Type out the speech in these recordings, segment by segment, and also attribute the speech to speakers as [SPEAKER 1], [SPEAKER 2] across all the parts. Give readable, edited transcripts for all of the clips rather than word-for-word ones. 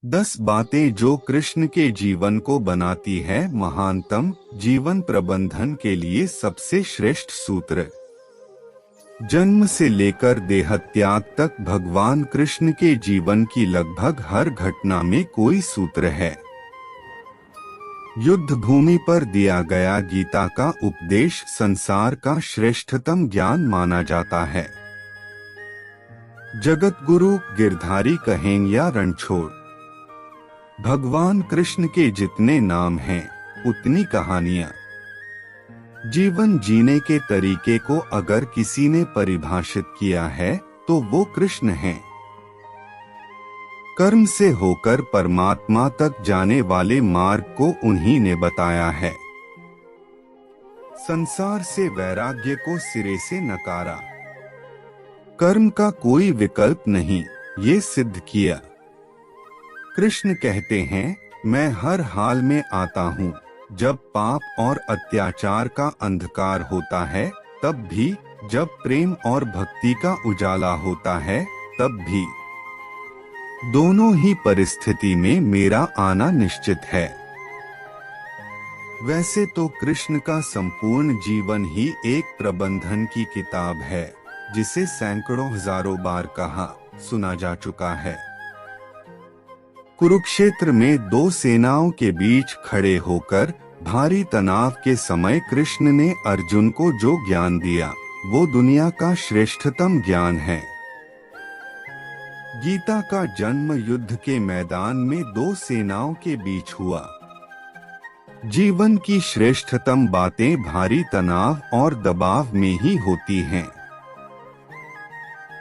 [SPEAKER 1] 10 बातें जो कृष्ण के जीवन को बनाती है महानतम। जीवन प्रबंधन के लिए सबसे श्रेष्ठ सूत्र। जन्म से लेकर देहत्याग तक भगवान कृष्ण के जीवन की लगभग हर घटना में कोई सूत्र है। युद्ध भूमि पर दिया गया गीता का उपदेश संसार का श्रेष्ठतम ज्ञान माना जाता है। जगत गुरु गिरधारी कहें या रणछोड़, भगवान कृष्ण के जितने नाम हैं उतनी कहानियां। जीवन जीने के तरीके को अगर किसी ने परिभाषित किया है तो वो कृष्ण हैं। कर्म से होकर परमात्मा तक जाने वाले मार्ग को उन्हीं ने बताया है। संसार से वैराग्य को सिरे से नकारा। कर्म का कोई विकल्प नहीं, ये सिद्ध किया। कृष्ण कहते हैं, मैं हर हाल में आता हूँ। जब पाप और अत्याचार का अंधकार होता है तब भी, जब प्रेम और भक्ति का उजाला होता है तब भी। दोनों ही परिस्थिति में मेरा आना निश्चित है। वैसे तो कृष्ण का संपूर्ण जीवन ही एक प्रबंधन की किताब है, जिसे सैकड़ों हजारों बार कहा सुना जा चुका है। कुरुक्षेत्र में दो सेनाओं के बीच खड़े होकर भारी तनाव के समय कृष्ण ने अर्जुन को जो ज्ञान दिया वो दुनिया का श्रेष्ठतम ज्ञान है। गीता का जन्म युद्ध के मैदान में दो सेनाओं के बीच हुआ। जीवन की श्रेष्ठतम बातें भारी तनाव और दबाव में ही होती हैं।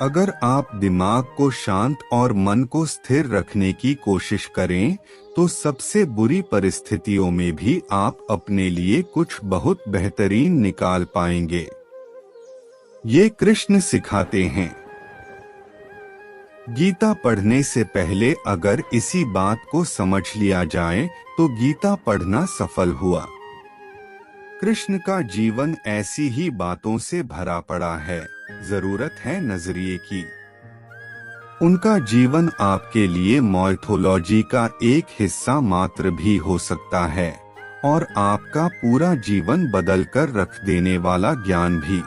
[SPEAKER 1] अगर आप दिमाग को शांत और मन को स्थिर रखने की कोशिश करें तो सबसे बुरी परिस्थितियों में भी आप अपने लिए कुछ बहुत बेहतरीन निकाल पाएंगे। ये कृष्ण सिखाते हैं। गीता पढ़ने से पहले अगर इसी बात को समझ लिया जाए तो गीता पढ़ना सफल हुआ। कृष्ण का जीवन ऐसी ही बातों से भरा पड़ा है, जरूरत है नजरिए की। उनका जीवन आपके लिए माइथोलॉजी का एक हिस्सा मात्र भी हो सकता है और आपका पूरा जीवन बदल कर रख देने वाला ज्ञान भी।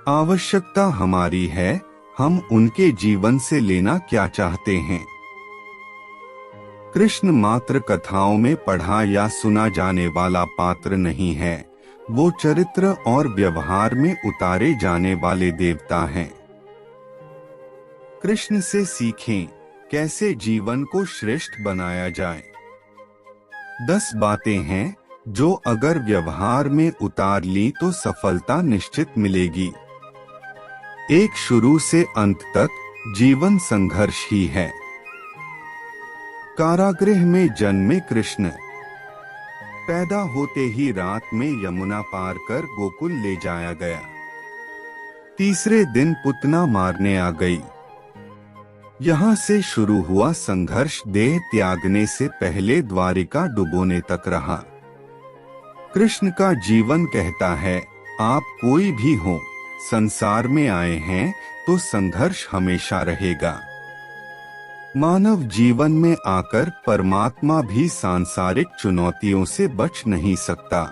[SPEAKER 1] आवश्यकता हमारी है, हम उनके जीवन से लेना क्या चाहते हैं। कृष्ण मात्र कथाओं में पढ़ा या सुना जाने वाला पात्र नहीं है, वो चरित्र और व्यवहार में उतारे जाने वाले देवता हैं। कृष्ण से सीखें कैसे जीवन को श्रेष्ठ बनाया जाए। 10 बातें हैं जो अगर व्यवहार में उतार ली तो सफलता निश्चित मिलेगी। एक शुरू से अंत तक जीवन संघर्ष ही है। कारागृह में जन्मे कृष्ण, पैदा होते ही रात में यमुना पार कर गोकुल ले जाया गया। तीसरे दिन पुतना मारने आ गई। यहाँ से शुरू हुआ संघर्ष देह त्यागने से पहले द्वारिका डुबोने तक रहा। कृष्ण का जीवन कहता है, आप कोई भी हो, संसार में आए हैं तो संघर्ष हमेशा रहेगा। मानव जीवन में आकर परमात्मा भी सांसारिक चुनौतियों से बच नहीं सकता।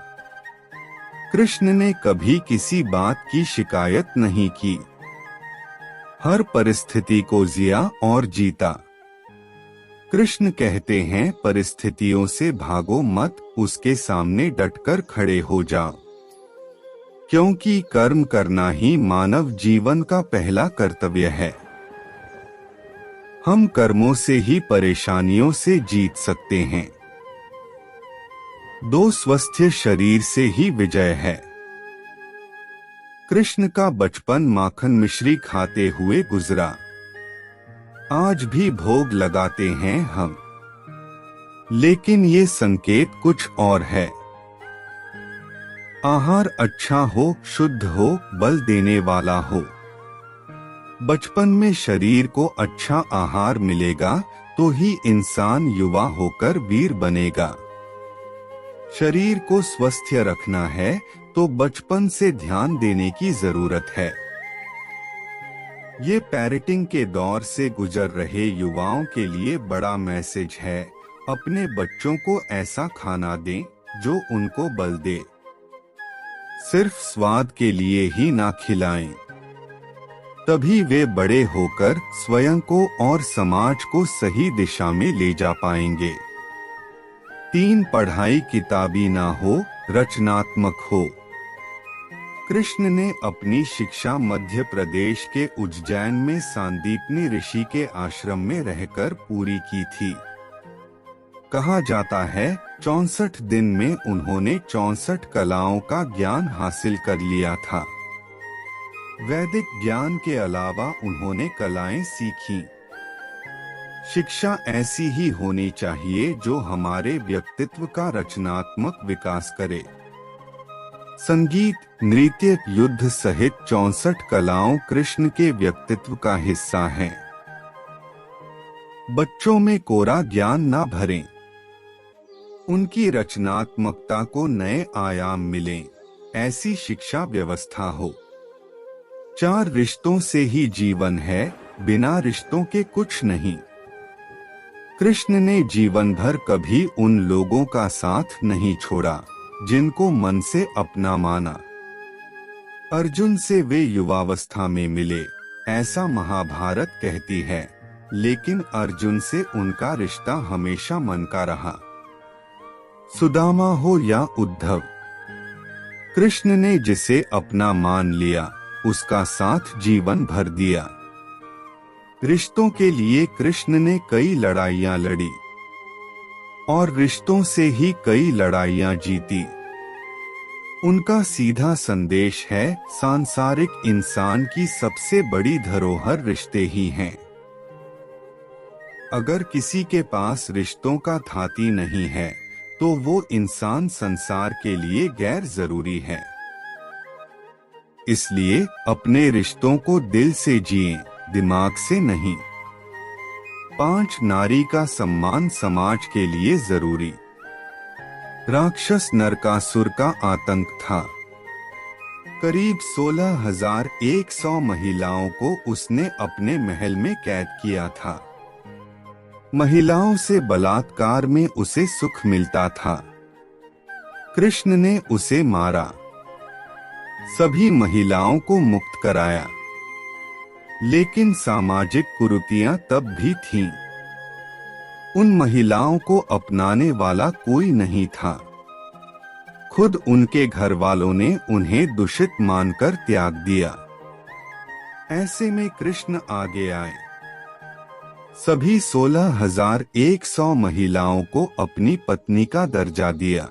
[SPEAKER 1] कृष्ण ने कभी किसी बात की शिकायत नहीं की। हर परिस्थिति को जिया और जीता। कृष्ण कहते हैं, परिस्थितियों से भागो मत, उसके सामने डटकर खड़े हो जाओ। क्योंकि कर्म करना ही मानव जीवन का पहला कर्तव्य है। हम कर्मों से ही परेशानियों से जीत सकते हैं। 2 स्वस्थ शरीर से ही विजय है। कृष्ण का बचपन माखन मिश्री खाते हुए गुजरा। आज भी भोग लगाते हैं हम, लेकिन ये संकेत कुछ और है। आहार अच्छा हो, शुद्ध हो, बल देने वाला हो। बचपन में शरीर को अच्छा आहार मिलेगा तो ही इंसान युवा होकर वीर बनेगा। शरीर को स्वस्थ रखना है तो बचपन से ध्यान देने की जरूरत है। ये पेरेंटिंग के दौर से गुजर रहे युवाओं के लिए बड़ा मैसेज है। अपने बच्चों को ऐसा खाना दें जो उनको बल दे, सिर्फ स्वाद के लिए ही ना खिलाएं। तभी वे बड़े होकर स्वयं को और समाज को सही दिशा में ले जा पाएंगे। 3 पढ़ाई किताबी ना हो, रचनात्मक हो। कृष्ण ने अपनी शिक्षा मध्य प्रदेश के उज्जैन में सांदीपनी ऋषि के आश्रम में रहकर पूरी की थी। कहा जाता है 64 दिन में उन्होंने 64 कलाओं का ज्ञान हासिल कर लिया था। वैदिक ज्ञान के अलावा उन्होंने कलाएं सीखीं। शिक्षा ऐसी ही होनी चाहिए जो हमारे व्यक्तित्व का रचनात्मक विकास करे। संगीत, नृत्य, युद्ध सहित 64 कलाओं कृष्ण के व्यक्तित्व का हिस्सा हैं। बच्चों में कोरा ज्ञान ना भरें, उनकी रचनात्मकता को नए आयाम मिलें, ऐसी शिक्षा व्यवस्था हो। 4 रिश्तों से ही जीवन है, बिना रिश्तों के कुछ नहीं। कृष्ण ने जीवन भर कभी उन लोगों का साथ नहीं छोड़ा जिनको मन से अपना माना। अर्जुन से वे युवावस्था में मिले, ऐसा महाभारत कहती है, लेकिन अर्जुन से उनका रिश्ता हमेशा मन का रहा। सुदामा हो या उद्धव, कृष्ण ने जिसे अपना मान लिया उसका साथ जीवन भर दिया। रिश्तों के लिए कृष्ण ने कई लड़ाइयां लड़ी और रिश्तों से ही कई लड़ाइयां जीती। उनका सीधा संदेश है, सांसारिक इंसान की सबसे बड़ी धरोहर रिश्ते ही हैं। अगर किसी के पास रिश्तों का धाती नहीं है तो वो इंसान संसार के लिए गैर जरूरी है। इसलिए अपने रिश्तों को दिल से जिएं, दिमाग से नहीं। 5 नारी का सम्मान समाज के लिए जरूरी। राक्षस नरकासुर का आतंक था। करीब 16,100 महिलाओं को उसने अपने महल में कैद किया था। महिलाओं से बलात्कार में उसे सुख मिलता था। कृष्ण ने उसे मारा, सभी महिलाओं को मुक्त कराया। लेकिन सामाजिक कुरीतियां तब भी थीं। उन महिलाओं को अपनाने वाला कोई नहीं था। खुद उनके घर वालों ने उन्हें दूषित मानकर त्याग दिया। ऐसे में कृष्ण आगे आए। सभी 16,100 महिलाओं को अपनी पत्नी का दर्जा दिया।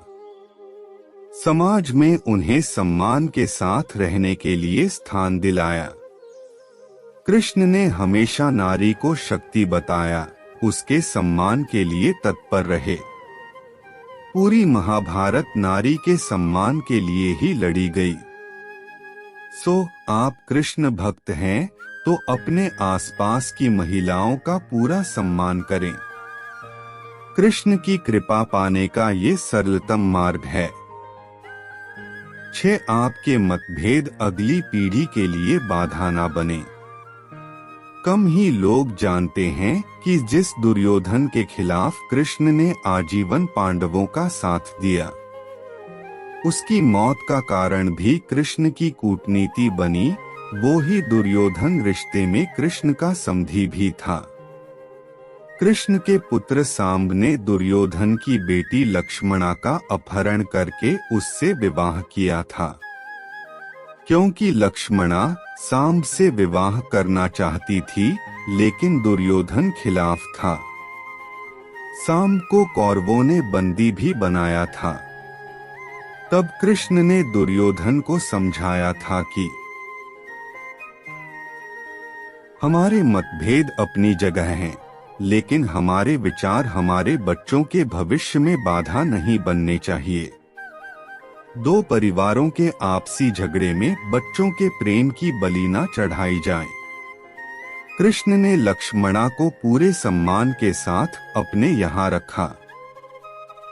[SPEAKER 1] समाज में उन्हें सम्मान के साथ रहने के लिए स्थान दिलाया। कृष्ण ने हमेशा नारी को शक्ति बताया, उसके सम्मान के लिए तत्पर रहे। पूरी महाभारत नारी के सम्मान के लिए ही लड़ी गई। सो आप कृष्ण भक्त हैं तो अपने आसपास की महिलाओं का पूरा सम्मान करें। कृष्ण की कृपा पाने का ये सरलतम मार्ग है। 6 आपके मतभेद अगली पीढ़ी के लिए बाधा ना बने। कम ही लोग जानते हैं कि जिस दुर्योधन के खिलाफ कृष्ण ने आजीवन पांडवों का साथ दिया, उसकी मौत का कारण भी कृष्ण की कूटनीति बनी। वो ही दुर्योधन रिश्ते में कृष्ण का समधी भी था। कृष्ण के पुत्र सांब ने दुर्योधन की बेटी लक्ष्मणा का अपहरण करके उससे विवाह किया था, क्योंकि लक्ष्मणा सांब से विवाह करना चाहती थी, लेकिन दुर्योधन खिलाफ था। सांब को कौरवों ने बंदी भी बनाया था। तब कृष्ण ने दुर्योधन को समझाया था कि हमारे मतभेद अपनी जगह हैं, लेकिन हमारे विचार हमारे बच्चों के भविष्य में बाधा नहीं बनने चाहिए। 2 परिवारों के आपसी झगड़े में बच्चों के प्रेम की बलि न चढ़ाई जाए। कृष्ण ने लक्ष्मणा को पूरे सम्मान के साथ अपने यहाँ रखा।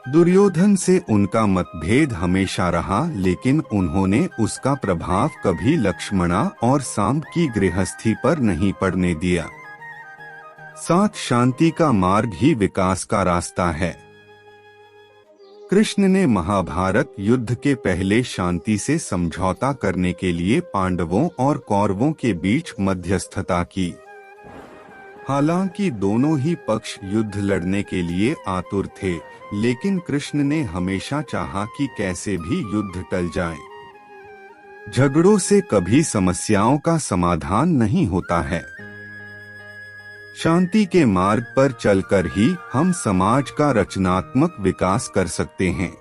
[SPEAKER 1] दुर्योधन से उनका मतभेद हमेशा रहा, लेकिन उन्होंने उसका प्रभाव कभी लक्ष्मणा और सांब की गृहस्थी पर नहीं पड़ने दिया। साथ शांति का मार्ग ही विकास का रास्ता है। कृष्ण ने महाभारत युद्ध के पहले शांति से समझौता करने के लिए पांडवों और कौरवों के बीच मध्यस्थता की। हालांकि दोनों ही पक्ष युद्ध लड़ने के लिए आतुर थे, लेकिन कृष्ण ने हमेशा चाहा कि कैसे भी युद्ध टल जाए। झगड़ों से कभी समस्याओं का समाधान नहीं होता है। शांति के मार्ग पर चलकर ही हम समाज का रचनात्मक विकास कर सकते हैं।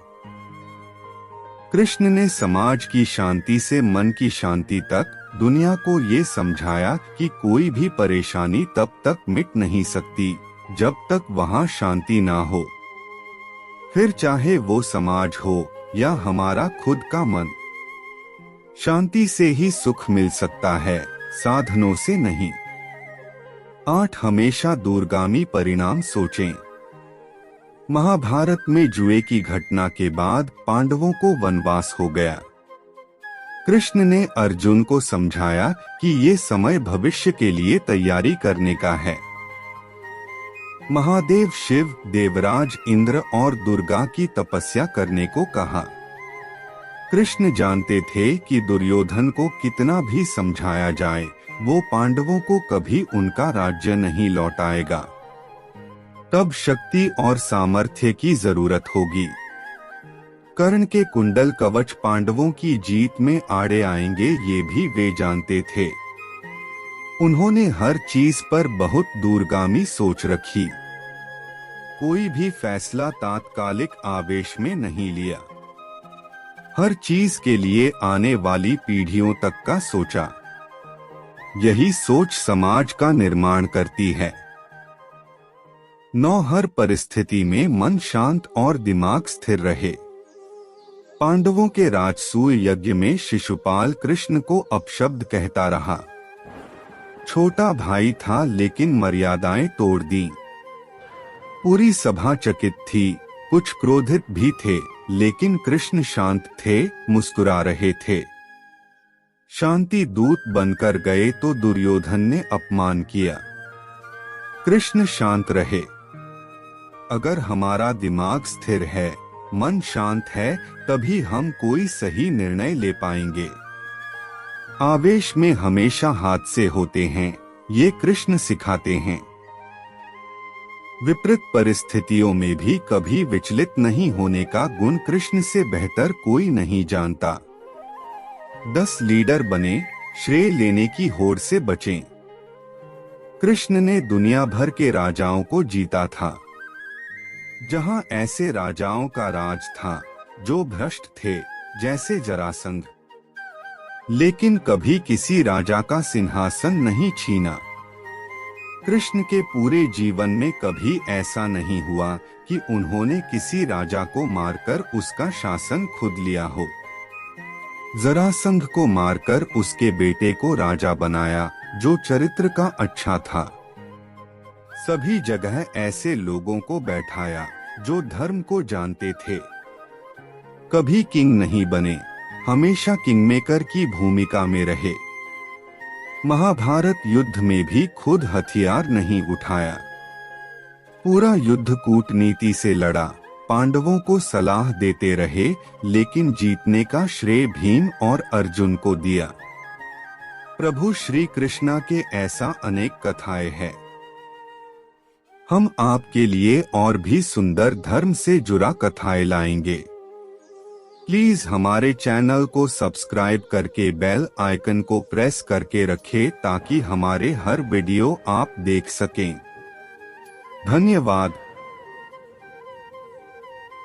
[SPEAKER 1] कृष्ण ने समाज की शांति से मन की शांति तक दुनिया को ये समझाया कि कोई भी परेशानी तब तक मिट नहीं सकती जब तक वहाँ शांति ना हो, फिर चाहे वो समाज हो या हमारा खुद का मन। शांति से ही सुख मिल सकता है, साधनों से नहीं। 8 हमेशा दूरगामी परिणाम सोचें। महाभारत में जुए की घटना के बाद पांडवों को वनवास हो गया। कृष्ण ने अर्जुन को समझाया कि ये समय भविष्य के लिए तैयारी करने का है। महादेव शिव, देवराज इंद्र और दुर्गा की तपस्या करने को कहा। कृष्ण जानते थे कि दुर्योधन को कितना भी समझाया जाए, वो पांडवों को कभी उनका राज्य नहीं लौटाएगा। तब शक्ति और सामर्थ्य की जरूरत होगी। कर्ण के कुंडल कवच पांडवों की जीत में आड़े आएंगे, ये भी वे जानते थे। उन्होंने हर चीज पर बहुत दूरगामी सोच रखी। कोई भी फैसला तात्कालिक आवेश में नहीं लिया। हर चीज के लिए आने वाली पीढ़ियों तक का सोचा। यही सोच समाज का निर्माण करती है। 9 हर परिस्थिति में मन शांत और दिमाग स्थिर रहे। पांडवों के राजसूय यज्ञ में शिशुपाल कृष्ण को अपशब्द कहता रहा। छोटा भाई था लेकिन मर्यादाएं तोड़ दी। पूरी सभा चकित थी, कुछ क्रोधित भी थे, लेकिन कृष्ण शांत थे, मुस्कुरा रहे थे। शांति दूत बनकर गए तो दुर्योधन ने अपमान किया। कृष्ण शांत रहे। अगर हमारा दिमाग स्थिर है, मन शांत है, तभी हम कोई सही निर्णय ले पाएंगे। आवेश में हमेशा हादसे होते हैं, ये कृष्ण सिखाते हैं। विपरीत परिस्थितियों में भी कभी विचलित नहीं होने का गुण कृष्ण से बेहतर कोई नहीं जानता। 10 लीडर बने, श्रेय लेने की होड़ से बचें। कृष्ण ने दुनिया भर के राजाओं को जीता था। जहां ऐसे राजाओं का राज था जो भ्रष्ट थे, जैसे जरासंध, लेकिन कभी किसी राजा का सिंहासन नहीं छीना। कृष्ण के पूरे जीवन में कभी ऐसा नहीं हुआ कि उन्होंने किसी राजा को मारकर उसका शासन खुद लिया हो। जरासंध को मारकर उसके बेटे को राजा बनाया, जो चरित्र का अच्छा था। सभी जगह ऐसे लोगों को बैठाया जो धर्म को जानते थे। कभी किंग नहीं बने, हमेशा किंगमेकर की भूमिका में रहे। महाभारत युद्ध में भी खुद हथियार नहीं उठाया। पूरा युद्ध कूटनीति से लड़ा, पांडवों को सलाह देते रहे, लेकिन जीतने का श्रेय भीम और अर्जुन को दिया। प्रभु श्री कृष्णा के ऐसा अनेक कथाएं हैं। हम आपके लिए और भी सुंदर धर्म से जुड़ा कथाएं लाएंगे। प्लीज हमारे चैनल को सब्सक्राइब करके बेल आइकन को प्रेस करके रखें ताकि हमारे हर वीडियो आप देख सकें। धन्यवाद।